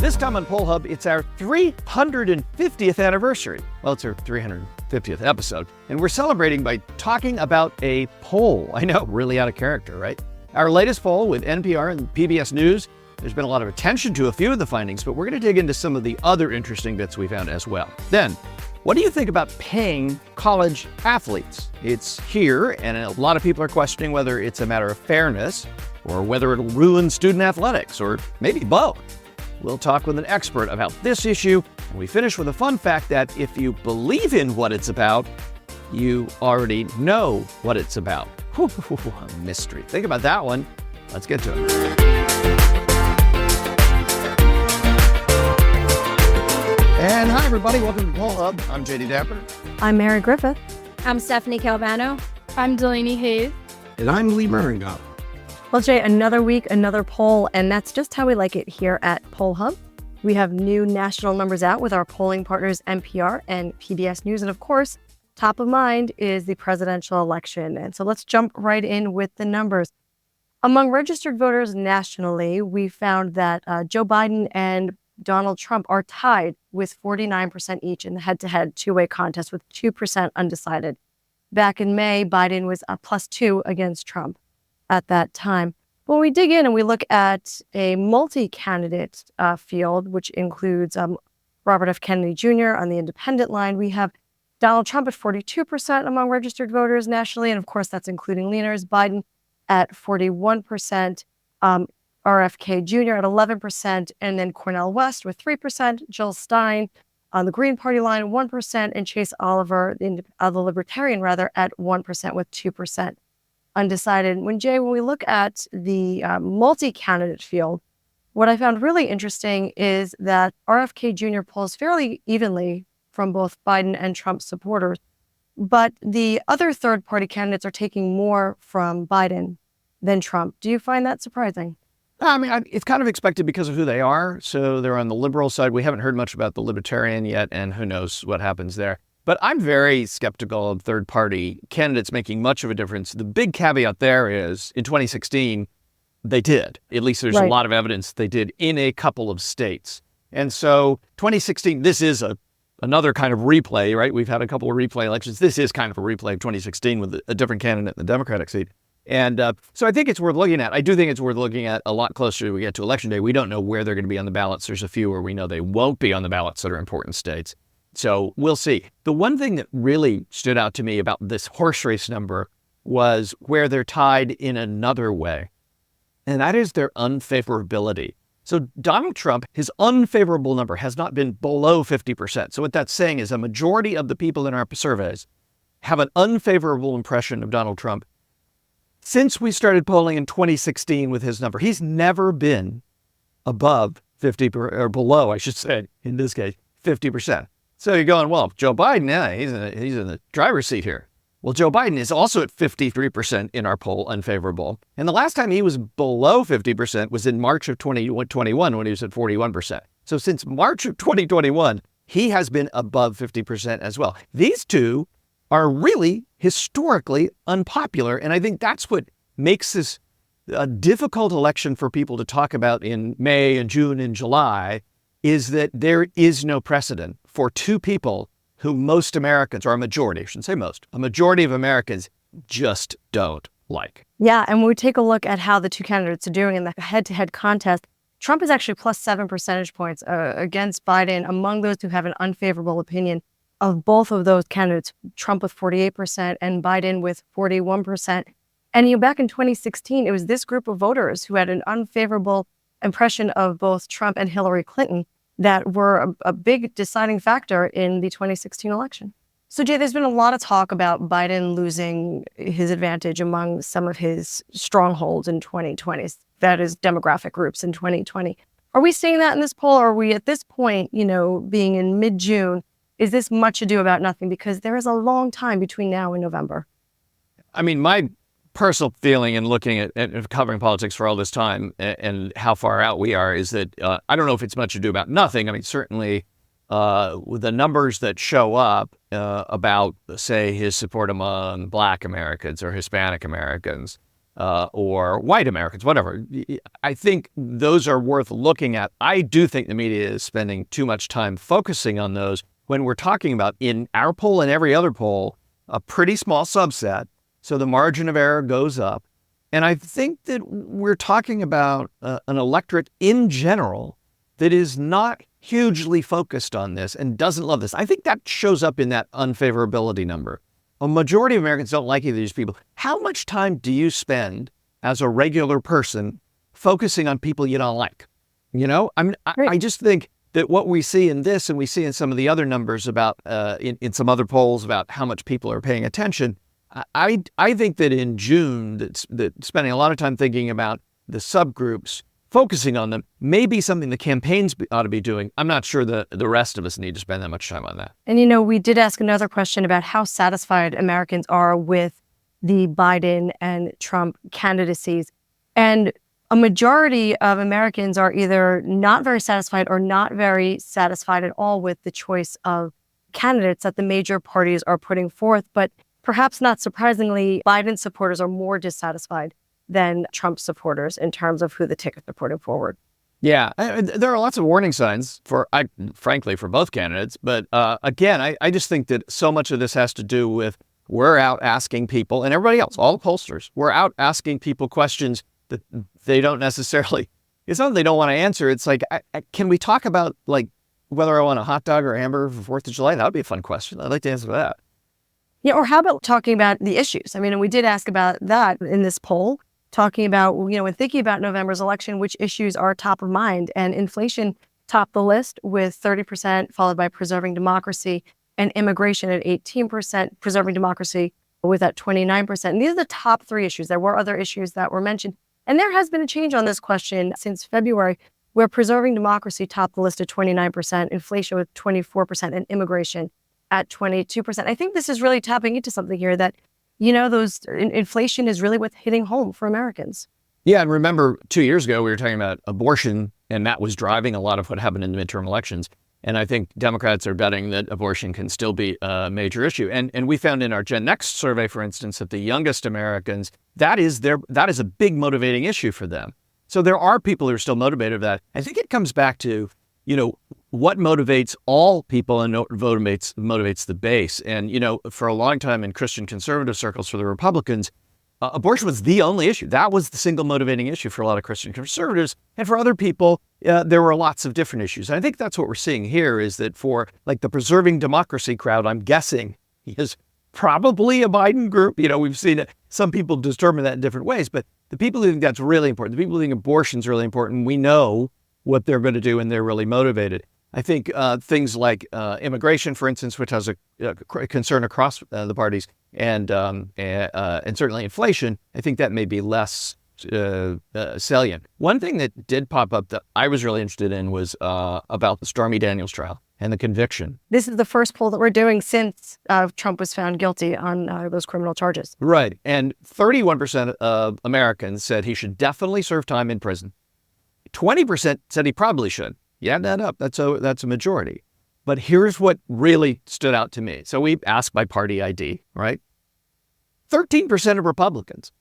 This time on Poll Hub, it's our 350th anniversary. Well, it's our 350th episode, and we're celebrating by talking about a poll. I know, really out of character, right? Our latest poll with NPR and PBS News. There's been a lot of attention to a few of the findings, but we're going to dig into some of the other interesting bits we found as well. Then, what do you think about paying college athletes? It's here, and a lot of people are questioning whether it's a matter of fairness or whether it'll ruin student athletics, or maybe both. We'll talk with an expert about this issue, and we finish with a fun fact that if you believe in what it's about, you already know what it's about. A mystery. Think about that one. Let's get to it. And hi, everybody. Welcome to Poll Hub. I'm JD Dapper. I'm Mary Griffith. I'm Stephanie Calvano. I'm Delaney Hayes. And I'm Lee Meringo. Well, Jay, another week, another poll, and that's just how we like it here at Poll Hub. We have new national numbers out with our polling partners NPR and PBS News, and of course, top of mind is the presidential election. And so let's jump right in with the numbers. Among registered voters nationally, we found that Joe Biden and Donald Trump are tied with 49% each in the head-to-head two-way contest with 2% undecided. Back in May, Biden was +2 against Trump at that time. When we dig in and we look at a multi-candidate field, which includes Robert F. Kennedy Jr. on the independent line, we have Donald Trump at 42% among registered voters nationally, and of course that's including leaners. Biden at 41%, RFK Jr. at 11%, and then Cornel West with 3%, Jill Stein on the Green Party line 1%, and Chase Oliver, the Libertarian at 1% with 2% undecided. When we look at the multi-candidate field, what I found really interesting is that RFK Jr. polls fairly evenly from both Biden and Trump supporters, but the other third-party candidates are taking more from Biden than Trump. Do you find that surprising? I mean, it's kind of expected because of who they are. So they're on the liberal side. We haven't heard much about the libertarian yet, and who knows what happens there. But I'm very skeptical of third-party candidates making much of a difference. The big caveat there is, in 2016, they did. At least there's a lot of evidence they did in a couple of states. And so 2016, this is another kind of replay, right? We've had a couple of replay elections. This is kind of a replay of 2016 with a different candidate in the Democratic seat. And so I think it's worth looking at. I do think it's worth looking at a lot closer as we get to Election Day. We don't know where they're going to be on the ballots. There's a few where we know they won't be on the ballots that are important states. So we'll see. The one thing that really stood out to me about this horse race number was where they're tied in another way, and that is their unfavorability. So Donald Trump, his unfavorable number has not been below 50%. So what that's saying is a majority of the people in our surveys have an unfavorable impression of Donald Trump since we started polling in 2016 with his number. He's never been above 50 or below, I should say, in this case, 50%. So you're going, well, Joe Biden, yeah, he's in the driver's seat here. Well, Joe Biden is also at 53% in our poll unfavorable. And the last time he was below 50% was in March of 2021 when he was at 41%. So since March of 2021, he has been above 50% as well. These two are really historically unpopular. And I think that's what makes this a difficult election for people to talk about in May and June and July, is that there is no precedent for two people who most Americans, or a majority, I shouldn't say most, a majority of Americans just don't like. Yeah, and when we take a look at how the two candidates are doing in the head-to-head contest, Trump is actually +7 percentage points against Biden among those who have an unfavorable opinion of both of those candidates, Trump with 48% and Biden with 41%. And back in 2016, it was this group of voters who had an unfavorable impression of both Trump and Hillary Clinton that were a big deciding factor in the 2016 election. So Jay, there's been a lot of talk about Biden losing his advantage among some of his strongholds in 2020, that is demographic groups in 2020. Are we seeing that in this poll? Or are we at this point, being in mid-June, is this much ado about nothing? Because there is a long time between now and November. I mean, my personal feeling in looking at covering politics for all this time and how far out we are is that I don't know if it's much ado about nothing. I mean, certainly with the numbers that show up about, say, his support among Black Americans or Hispanic Americans, or white Americans, whatever. I think those are worth looking at. I do think the media is spending too much time focusing on those when we're talking about, in our poll and every other poll, a pretty small subset. So the margin of error goes up. And I think that we're talking about an electorate in general that is not hugely focused on this and doesn't love this. I think that shows up in that unfavorability number. A majority of Americans don't like either of these people. How much time do you spend as a regular person focusing on people you don't like? I just think that what we see in this, and we see in some of the other numbers about, in some other polls about how much people are paying attention, I think that in June, that spending a lot of time thinking about the subgroups, focusing on them, may be something the campaigns ought to be doing. I'm not sure the rest of us need to spend that much time on that. And, we did ask another question about how satisfied Americans are with the Biden and Trump candidacies. And a majority of Americans are either not very satisfied or not very satisfied at all with the choice of candidates that the major parties are putting forth. But perhaps not surprisingly, Biden supporters are more dissatisfied than Trump supporters in terms of who the ticket they're putting forward. Yeah, there are lots of warning signs frankly, for both candidates. But again, I just think that so much of this has to do with we're out asking people, and everybody else, all the pollsters, we're out asking people questions that they don't necessarily, it's not that they don't want to answer. It's like, can we talk about like whether I want a hot dog or a hamburger for 4th of July? That would be a fun question. I'd like to answer that. Yeah, or how about talking about the issues? I mean, and we did ask about that in this poll, talking about, when thinking about November's election, which issues are top of mind. And inflation topped the list with 30%, followed by preserving democracy and immigration at 18%, preserving democracy with at 29%. And these are the top 3 issues. There were other issues that were mentioned. And there has been a change on this question since February, where preserving democracy topped the list at 29%, inflation with 24%, and immigration at 22%. I think this is really tapping into something here that, inflation is really what's hitting home for Americans. Yeah, and remember 2 years ago, we were talking about abortion, and that was driving a lot of what happened in the midterm elections. And I think Democrats are betting that abortion can still be a major issue. And we found in our Gen Next survey, for instance, that the youngest Americans, that is a big motivating issue for them. So there are people who are still motivated by that. I think it comes back to, what motivates all people and motivates the base. And, for a long time in Christian conservative circles for the Republicans, abortion was the only issue. That was the single motivating issue for a lot of Christian conservatives. And for other people, there were lots of different issues. And I think that's what we're seeing here is that for like the preserving democracy crowd, I'm guessing is probably a Biden group. We've seen it. Some people determine that in different ways, but the people who think that's really important, the people who think abortion is really important, we know what they're going to do and they're really motivated. I think things like immigration, for instance, which has a concern across the parties, and certainly inflation, I think that may be less salient. One thing that did pop up that I was really interested in was about the Stormy Daniels trial and the conviction. This is the first poll that we're doing since Trump was found guilty on those criminal charges. Right. And 31% of Americans said he should definitely serve time in prison. 20% said he probably should. You add that up, that's a majority. But here's what really stood out to me. So we asked by party ID, right? 13% of Republicans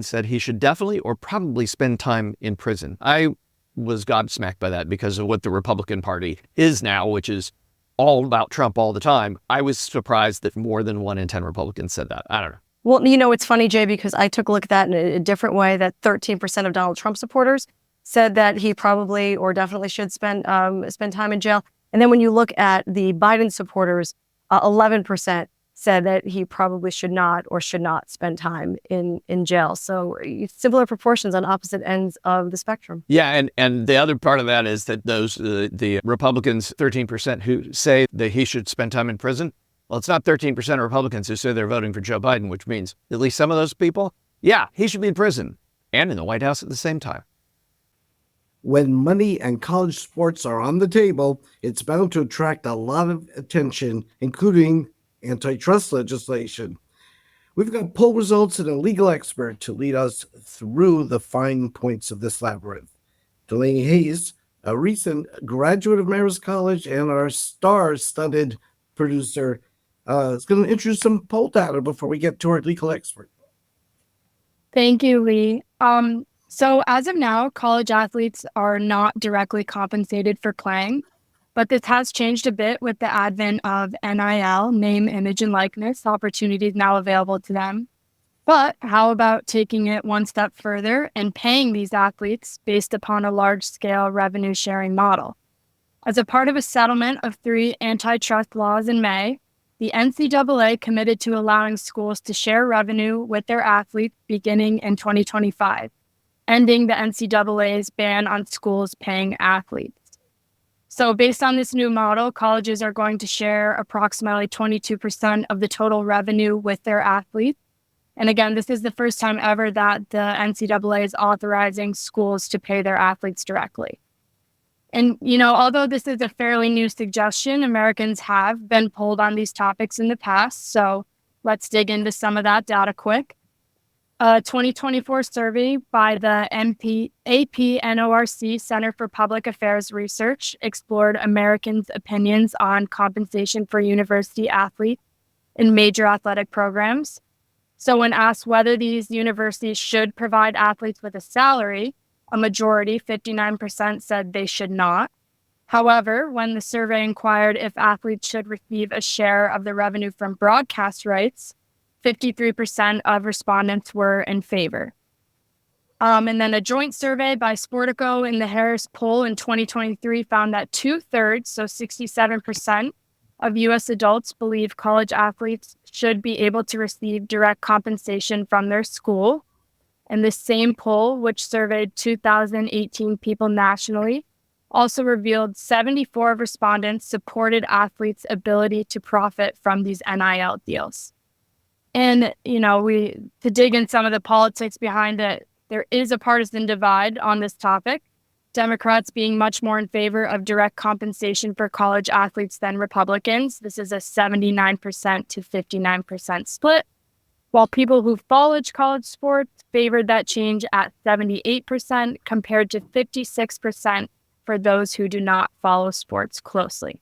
said he should definitely or probably spend time in prison. I was gobsmacked by that because of what the Republican Party is now, which is all about Trump all the time. I was surprised that more than 1 in 10 Republicans said that. I don't know. Well, it's funny, Jay, because I took a look at that in a different way, that 13% of Donald Trump supporters said that he probably or definitely should spend time in jail. And then when you look at the Biden supporters, 11% said that he probably should not spend time in jail. So similar proportions on opposite ends of the spectrum. Yeah, and the other part of that is that those the Republicans, 13% who say that he should spend time in prison, well, it's not 13% of Republicans who say they're voting for Joe Biden, which means at least some of those people, yeah, he should be in prison and in the White House at the same time. When money and college sports are on the table, it's bound to attract a lot of attention, including antitrust legislation. We've got poll results and a legal expert to lead us through the fine points of this labyrinth. Delaney Hayes, a recent graduate of Marist College and our star-studded producer, is going to introduce some poll data before we get to our legal expert. Thank you, Lee. So as of now, college athletes are not directly compensated for playing, but this has changed a bit with the advent of NIL, name, image, and likeness opportunities now available to them. But how about taking it one step further and paying these athletes based upon a large-scale revenue sharing model? As a part of a settlement of 3 antitrust laws in May, the NCAA committed to allowing schools to share revenue with their athletes beginning in 2025, ending the NCAA's ban on schools paying athletes. So based on this new model, colleges are going to share approximately 22% of the total revenue with their athletes. And again, this is the first time ever that the NCAA is authorizing schools to pay their athletes directly. And, although this is a fairly new suggestion, Americans have been polled on these topics in the past. So let's dig into some of that data quick. A 2024 survey by the AP-NORC Center for Public Affairs Research explored Americans' opinions on compensation for university athletes in major athletic programs. So when asked whether these universities should provide athletes with a salary, a majority, 59%, said they should not. However, when the survey inquired if athletes should receive a share of the revenue from broadcast rights, 53% of respondents were in favor. And then a joint survey by Sportico in the Harris poll in 2023 found that 2/3, so 67%, of U.S. adults believe college athletes should be able to receive direct compensation from their school. And this same poll, which surveyed 2,018 people nationally, also revealed 74 respondents supported athletes' ability to profit from these NIL deals. And, to dig in some of the politics behind it, there is a partisan divide on this topic, Democrats being much more in favor of direct compensation for college athletes than Republicans. This is a 79% to 59% split, while people who followed college sports favored that change at 78% compared to 56% for those who do not follow sports closely.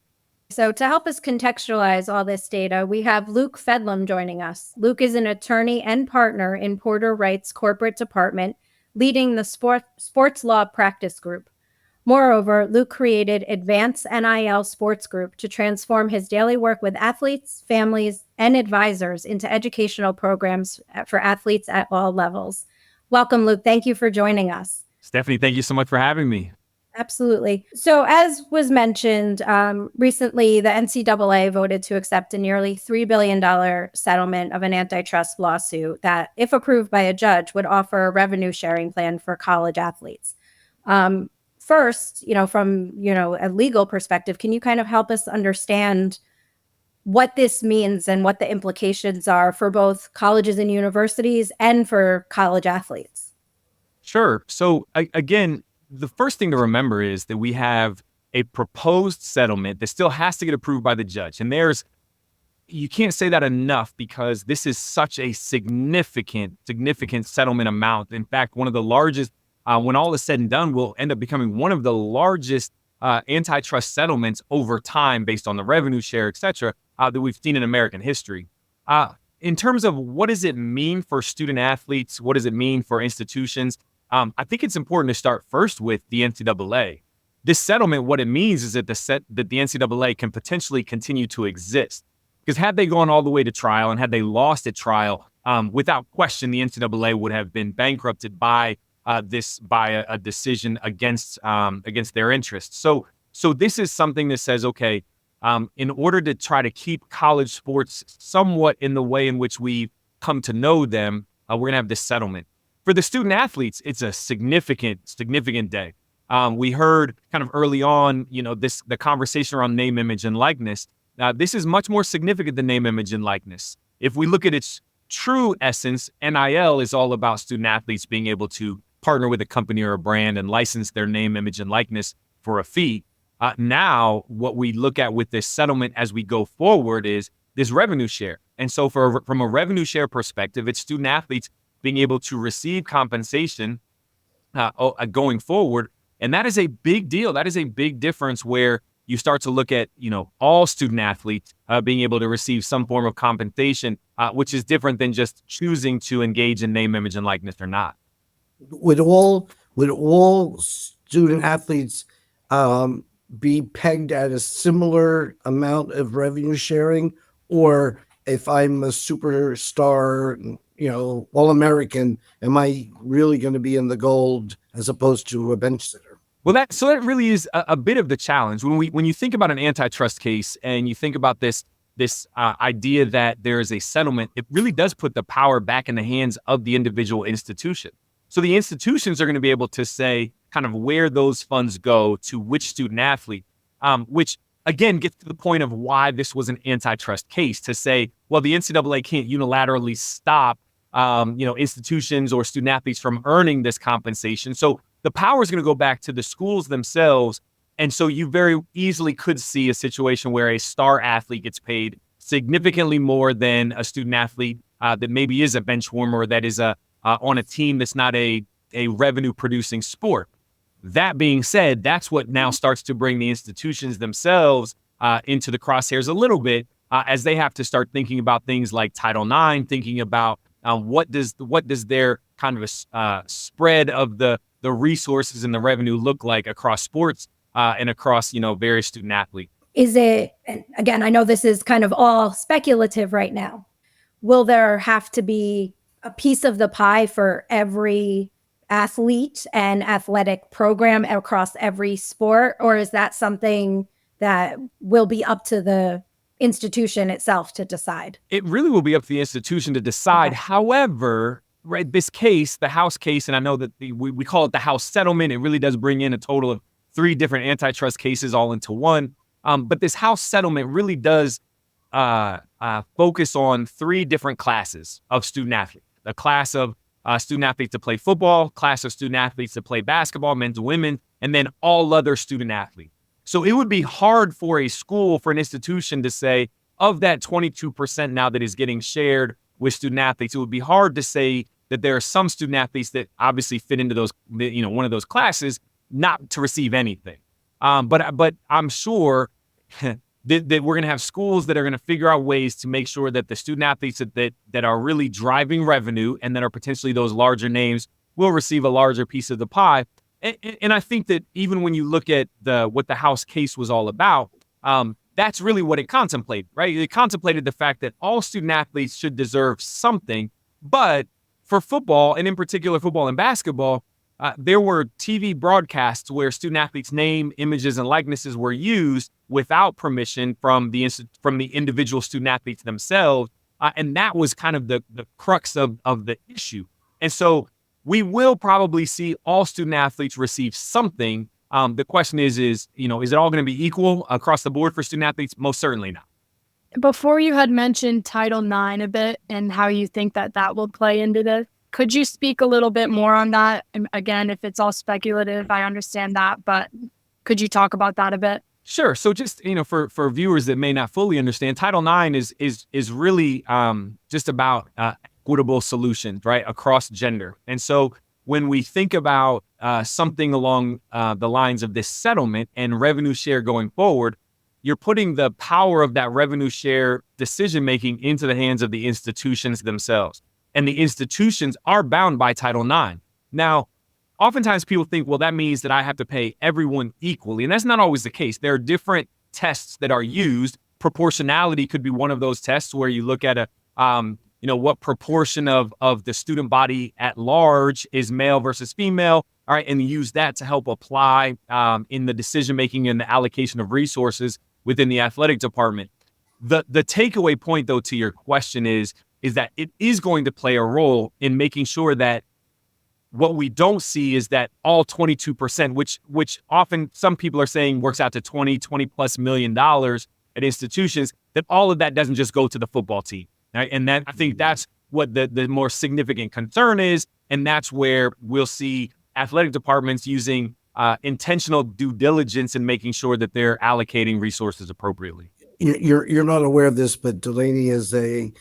So to help us contextualize all this data, we have Luke Fedlam joining us. Luke is an attorney and partner in Porter Wright's corporate department, leading the sports law practice group. Moreover, Luke created Advanced NIL Sports Group to transform his daily work with athletes, families, and advisors into educational programs for athletes at all levels. Welcome, Luke. Thank you for joining us. Stephanie, thank you so much for having me. Absolutely. So as was mentioned, recently the NCAA voted to accept a nearly $3 billion settlement of an antitrust lawsuit that, if approved by a judge, would offer a revenue sharing plan for college athletes. First, from, a legal perspective, can you kind of help us understand what this means and what the implications are for both colleges and universities and for college athletes? Sure. So again, the first thing to remember is that we have a proposed settlement that still has to get approved by the judge. And you can't say that enough because this is such a significant settlement amount. In fact, one of the largest, when all is said and done, will end up becoming one of the largest antitrust settlements over time based on the revenue share, et cetera, that we've seen in American history. In terms of what does it mean for student athletes? What does it mean for institutions? I think it's important to start first with the NCAA. This settlement, what it means is that the NCAA can potentially continue to exist. Because had they gone all the way to trial and had they lost at trial, without question, the NCAA would have been bankrupted by a decision against their interests. So this is something that says, okay, in order to try to keep college sports somewhat in the way in which we come to know them, we're going to have this settlement. For the student athletes, it's a significant day. We heard kind of early on, the conversation around name, image, and likeness. This is much more significant than name, image, and likeness. If we look at its true essence, NIL is all about student athletes being able to partner with a company or a brand and license their name, image, and likeness for a fee. Now, what we look at with this settlement as we go forward is this revenue share. And so from a revenue share perspective, it's student athletes being able to receive compensation going forward. And that is a big deal. That is a big difference where you start to look at, all student athletes being able to receive some form of compensation, which is different than just choosing to engage in name, image, and likeness or not. Would all student athletes be pegged at a similar amount of revenue sharing, or if I'm a superstar, all American, am I really going to be in the gold as opposed to a bench sitter? Well, that really is a bit of the challenge when you think about an antitrust case and you think about this idea that there is a settlement. It really does put the power back in the hands of the individual institution. So the institutions are going to be able to say kind of where those funds go to which student athlete, which again gets to the point of why this was an antitrust case, to say, well, the NCAA can't unilaterally stop institutions or student athletes from earning this compensation. So the power is going to go back to the schools themselves. And so you very easily could see a situation where a star athlete gets paid significantly more than a student athlete that maybe is a bench warmer, or that is on a team that's not a revenue producing sport. That being said, that's what now starts to bring the institutions themselves into the crosshairs a little bit, as they have to start thinking about things like Title IX, thinking about what does their kind of a spread of the resources and the revenue look like across sports and across various student athletes. Is it, and again, I know this is kind of all speculative right now, will there have to be a piece of the pie for every athlete and athletic program across every sport, or is that something that will be up to the institution itself to decide? It really will be up to the institution to decide. Okay. However, right, this case, the House case, and I know that we call it the House settlement. It really does bring in a total of 3 different antitrust cases all into one. But this House settlement really does focus on 3 different classes of student athletes. A class of student athletes to play football, class of student athletes to play basketball, men's and women, and then all other student athletes. So it would be hard for a school, for an institution to say, of that 22% now that is getting shared with student athletes, it would be hard to say that there are some student athletes that obviously fit into those, one of those classes, not to receive anything. But I'm sure that we're going to have schools that are going to figure out ways to make sure that the student athletes that are really driving revenue and that are potentially those larger names will receive a larger piece of the pie. And I think that even when you look at what the House case was all about, that's really what it contemplated, right? It contemplated the fact that all student athletes should deserve something, but for football, and in particular football and basketball, there were TV broadcasts where student athletes' name, images, and likenesses were used without permission from the individual student athletes themselves, and that was kind of the crux of the issue. And so we will probably see all student athletes receive something. The question is it all going to be equal across the board for student athletes? Most certainly not. Before, you had mentioned Title IX a bit and how you think that will play into this. Could you speak a little bit more on that? And again, if it's all speculative, I understand that, but could you talk about that a bit? Sure. So just, for viewers that may not fully understand, Title IX is really just about equitable solutions, right, across gender. And so when we think about something along the lines of this settlement and revenue share going forward, you're putting the power of that revenue share decision-making into the hands of the institutions themselves. And the institutions are bound by Title IX. Now, oftentimes people think, well, that means that I have to pay everyone equally. And that's not always the case. There are different tests that are used. Proportionality could be one of those tests where you look at what proportion of the student body at large is male versus female, all right, and use that to help apply in the decision-making and the allocation of resources within the athletic department. The takeaway point, though, to your question is that it is going to play a role in making sure that what we don't see is that all 22%, which often some people are saying works out to $20 plus million at institutions, that all of that doesn't just go to the football team. Right? And that, I think that's what the more significant concern is. And that's where we'll see athletic departments using intentional due diligence and making sure that they're allocating resources appropriately. You're not aware of this, but Delaney is a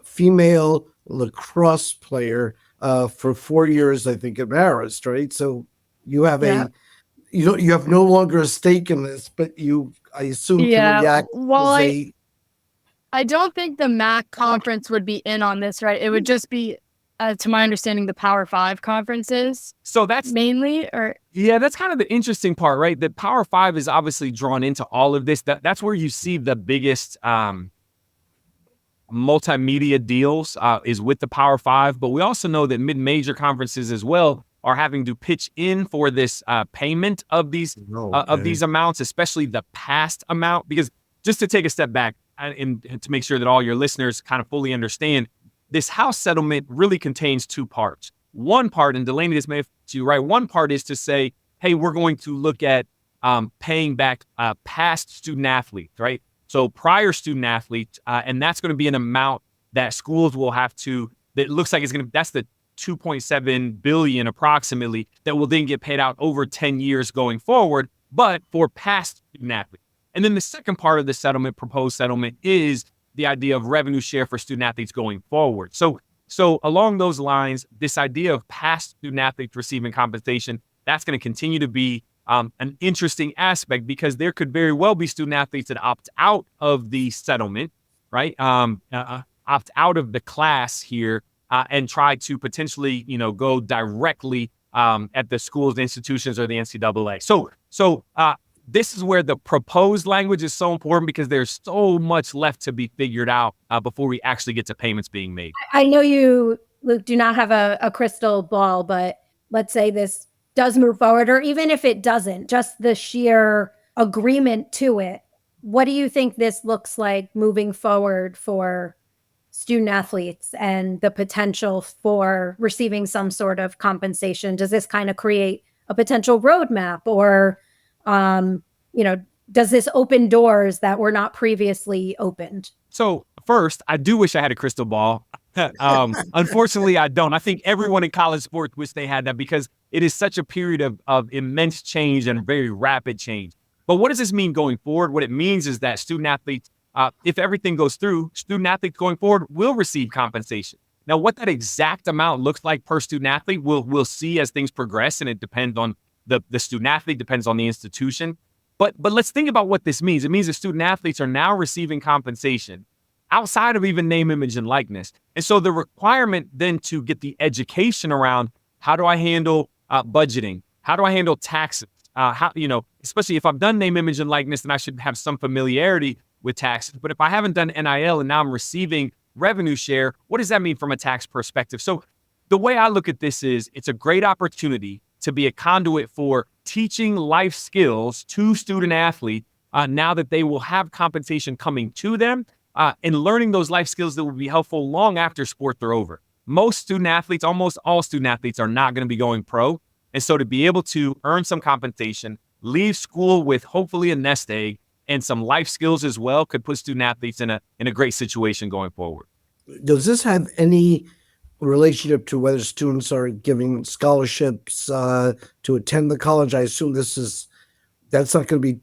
female lacrosse player for 4 years, I think, at Marist, right? So you have you have no longer a stake in this, but you I assume, can Yeah. react Well, as a I don't think the MAC conference would be in on this, right? It would just be, to my understanding, the Power Five conferences So that's mainly, or yeah, that's kind of the interesting part, right? The Power Five is obviously drawn into all of this. That's where you see the biggest multimedia deals is with the Power Five. But we also know that mid-major conferences as well are having to pitch in for this payment of these amounts, especially the past amount. Because just to take a step back and to make sure that all your listeners kind of fully understand, this House settlement really contains two parts. One part, and Delaney, this may affect you, right? One part is to say, hey, we're going to look at paying back past student athletes, right? So prior student athletes, and that's going to be an amount that schools will have to, that looks like that's the 2.7 billion approximately that will then get paid out over 10 years going forward, but for past student athletes. And then the second part of the settlement, proposed settlement, is the idea of revenue share for student athletes going forward. So along those lines, this idea of past student athletes receiving compensation, that's going to continue to be an interesting aspect, because there could very well be student athletes that opt out of the settlement, right? Opt out of the class here and try to potentially, go directly at the schools, institutions, or the NCAA. So this is where the proposed language is so important, because there's so much left to be figured out before we actually get to payments being made. I know you, Luke, do not have a crystal ball, but let's say this does move forward, or even if it doesn't, just the sheer agreement to it. What do you think this looks like moving forward for student athletes and the potential for receiving some sort of compensation? Does this kind of create a potential roadmap, or, does this open doors that were not previously opened? So first, I do wish I had a crystal ball. Unfortunately, I don't. I think everyone in college sports wish they had that, because it is such a period of immense change and very rapid change. But what does this mean going forward? What it means is that student athletes, if everything goes through, student athletes going forward will receive compensation. Now, what that exact amount looks like per student athlete, we'll see as things progress, and it depends on the student athlete, depends on the institution. But let's think about what this means. It means that student athletes are now receiving compensation outside of even name, image, and likeness. And so the requirement then to get the education around, how do I handle budgeting? How do I handle taxes? Especially if I've done name, image, and likeness, then I should have some familiarity with taxes. But if I haven't done NIL and now I'm receiving revenue share, what does that mean from a tax perspective? So the way I look at this is, it's a great opportunity to be a conduit for teaching life skills to student athletes now that they will have compensation coming to them, and learning those life skills that will be helpful long after sports are over. Most student athletes, almost all student athletes, are not going to be going pro. And so to be able to earn some compensation, leave school with hopefully a nest egg and some life skills as well, could put student athletes in a great situation going forward. Does this have any relationship to whether students are giving scholarships to attend the college? I assume that's not going to be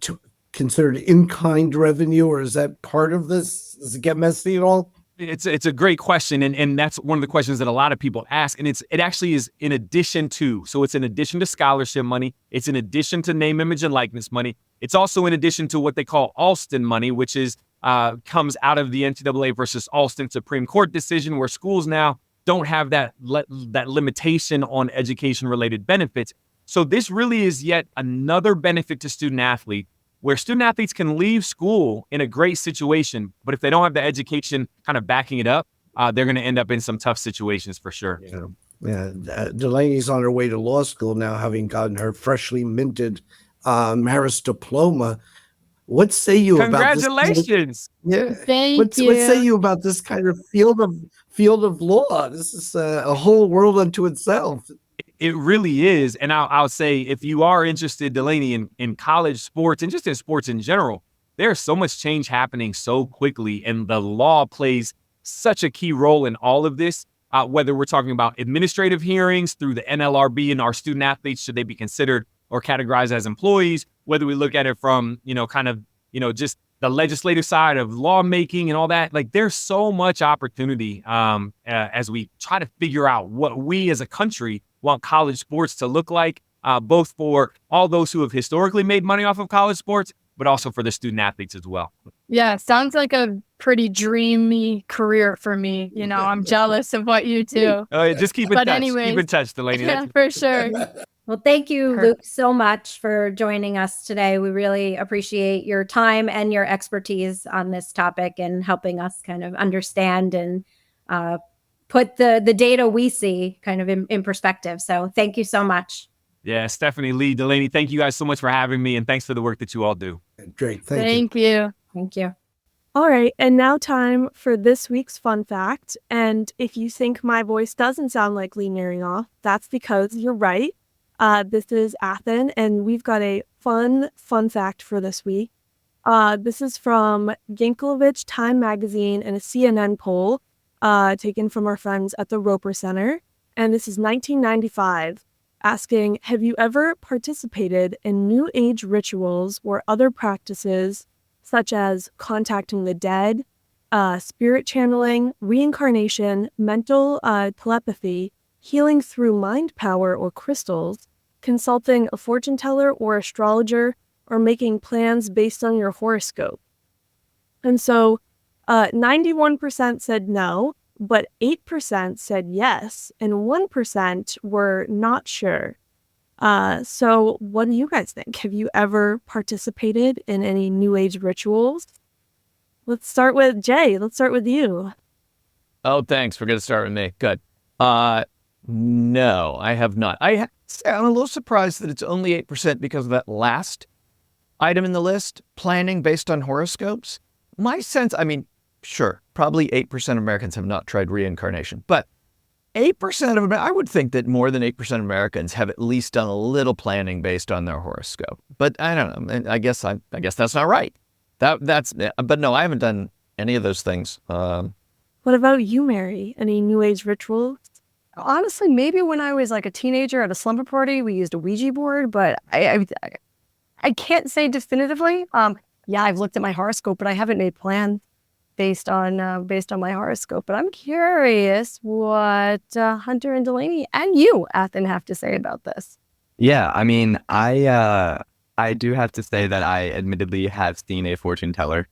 considered in-kind revenue, or is that part of this? Does it get messy at all? It's a great question, and that's one of the questions that a lot of people ask. And it actually is in addition to. So it's in addition to scholarship money. It's in addition to name, image, and likeness money. It's also in addition to what they call Alston money, which is comes out of the NCAA versus Alston Supreme Court decision, where schools now don't have that limitation on education-related benefits. So this really is yet another benefit to student athletes, where student athletes can leave school in a great situation, but if they don't have the education kind of backing it up, they're going to end up in some tough situations for sure. Yeah. Delaney's on her way to law school now, having gotten her freshly minted Harris diploma. What say you about this? Congratulations! Thank you. What say you about this kind of field of law? This is a whole world unto itself. It really is. And I'll say, if you are interested, Delaney, in college sports and just in sports in general, there's so much change happening so quickly, and the law plays such a key role in all of this. Whether we're talking about administrative hearings through the NLRB and our student athletes, should they be considered or categorized as employees, whether we look at it from, just the legislative side of lawmaking and all that, like there's so much opportunity as we try to figure out what we as a country want college sports to look like, both for all those who have historically made money off of college sports, but also for the student athletes as well. Yeah, sounds like a pretty dreamy career for me. You know, I'm jealous of what you do. Oh, yeah, just keep in But touch. Keep anyways, in touch, Delaney. yeah, for sure. Well, thank you, Perfect. Luke, so much for joining us today. We really appreciate your time and your expertise on this topic and helping us kind of understand and put the data we see kind of in perspective. So thank you so much. Yeah, Stephanie, Lee, Delaney, thank you guys so much for having me, and thanks for the work that you all do. Drake, thank you. Thank you. Thank you. All right, and now time for this week's fun fact. And if you think my voice doesn't sound like Lee Marinoff, that's because you're right. This is Athen, and we've got a fun fact for this week. This is from Yankelovich Time Magazine and a CNN poll taken from our friends at the Roper Center. And this is 1995, asking, have you ever participated in New Age rituals or other practices such as contacting the dead, spirit channeling, reincarnation, mental telepathy, healing through mind power or crystals, consulting a fortune teller or astrologer, or making plans based on your horoscope? And so 91% said no, but 8% said yes, and 1% were not sure. So what do you guys think? Have you ever participated in any New Age rituals? Let's start with Jay. Let's start with you. Oh, thanks. We're going to start with me. Good. No, I have not. I'm a little surprised that it's only 8% because of that last item in the list, planning based on horoscopes. My sense, I mean, sure, probably 8% of Americans have not tried reincarnation, but 8% of I would think that more than 8% of Americans have at least done a little planning based on their horoscope. But I don't know. I guess that's not right. But no, I haven't done any of those things. What about you, Mary? Any New Age rituals? Honestly, maybe when I was like a teenager at a slumber party, we used a Ouija board, but I can't say definitively. Yeah, I've looked at my horoscope, but I haven't made plans based on my horoscope. But I'm curious what Hunter and Delaney and you, Athen, have to say about this. Yeah, I mean, I do have to say that I admittedly have seen a fortune teller.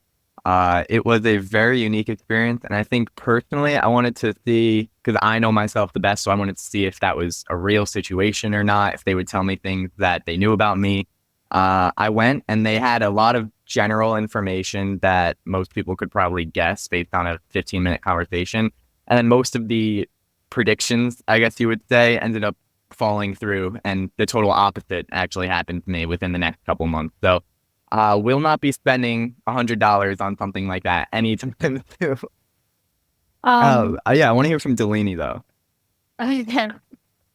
It was a very unique experience, and I think personally I wanted to see, because I know myself the best, so I wanted to see if that was a real situation or not, if they would tell me things that they knew about me. I went, and they had a lot of general information that most people could probably guess based on a 15-minute conversation, and then most of the predictions, I guess you would say, ended up falling through, and the total opposite actually happened to me within the next couple months. So will not be spending $100 on something like that anytime soon. Yeah, I want to hear from Delaney though.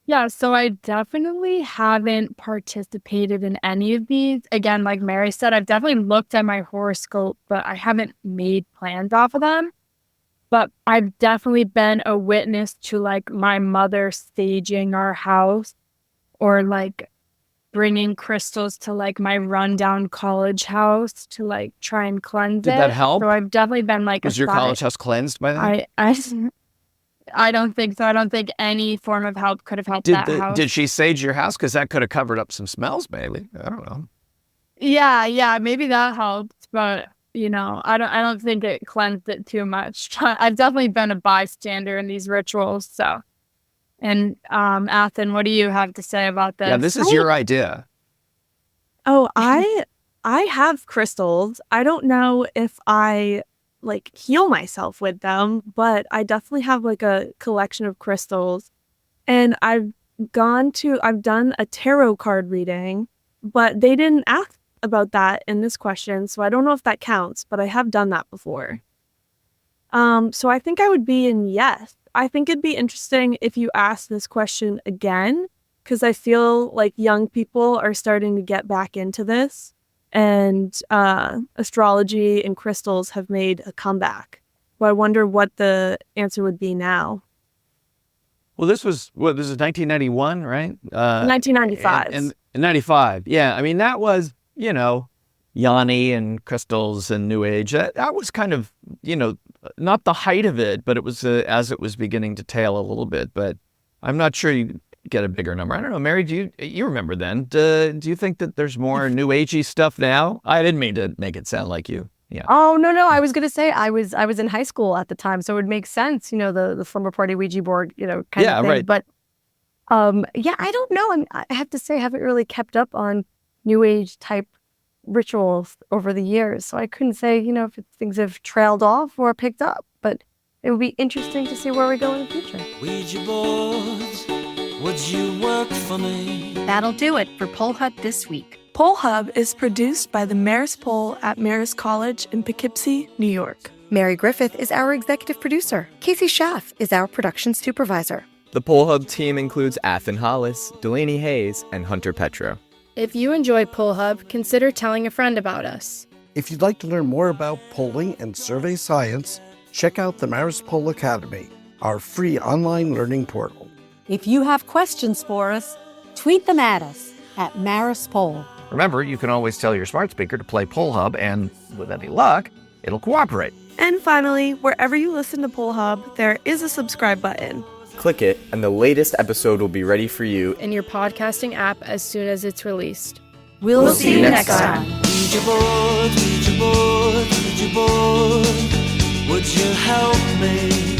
Yeah, so I definitely haven't participated in any of these. Again, like Mary said, I've definitely looked at my horoscope, but I haven't made plans off of them. But I've definitely been a witness to like my mother staging our house, or like bringing crystals to like my rundown college house to like try and cleanse it. Did that help? So I've definitely been like, Was your college house cleansed by then? I don't think so. I don't think any form of help could have helped that house. Did she sage your house? Because that could have covered up some smells, maybe. I don't know. Yeah, maybe that helped, but you know, I don't think it cleansed it too much. I've definitely been a bystander in these rituals. So, and Athen, what do you have to say about this? Yeah, this is your idea. Oh, I have crystals. I don't know if I like heal myself with them, but I definitely have like a collection of crystals. And I've done a tarot card reading, but they didn't ask about that in this question, so I don't know if that counts, but I have done that before. So I think I would be in yes. I think it'd be interesting if you asked this question again, because I feel like young people are starting to get back into this, and astrology and crystals have made a comeback. Well, I wonder what the answer would be now. Well, this is 1991, right? 1995. And 95. Yeah, I mean, that was, you know, Yanni and crystals and New Age. That was kind of, you know, not the height of it, but it was as it was beginning to tail a little bit. But I'm not sure you get a bigger number. I don't know, Mary, do you remember then? Do you think that there's more new agey stuff now? I didn't mean to make it sound like you. Yeah. Oh, no. I was going to say I was in high school at the time, so it would make sense, the slumber party Ouija board, kind of thing. Right. But I don't know. I mean, I have to say I haven't really kept up on new age type rituals over the years. So I couldn't say, if things have trailed off or picked up, but it would be interesting to see where we go in the future. Ouija boards, would you work for me? That'll do it for Poll Hub this week. Poll Hub is produced by the Marist Poll at Marist College in Poughkeepsie, New York. Mary Griffith is our executive producer. Casey Schaff is our production supervisor. The Poll Hub team includes Athen Hollis, Delaney Hayes, and Hunter Petro. If you enjoy Poll Hub, consider telling a friend about us. If you'd like to learn more about polling and survey science, check out the Marist Poll Academy, our free online learning portal. If you have questions for us, tweet them at us at Marist Poll. Remember, you can always tell your smart speaker to play Poll Hub, and with any luck, it'll cooperate. And finally, wherever you listen to Poll Hub, there is a subscribe button. Click it, and the latest episode will be ready for you In your podcasting app as soon as it's released. We'll see you next time. Ouija board, Ouija board, Ouija board, would you help me?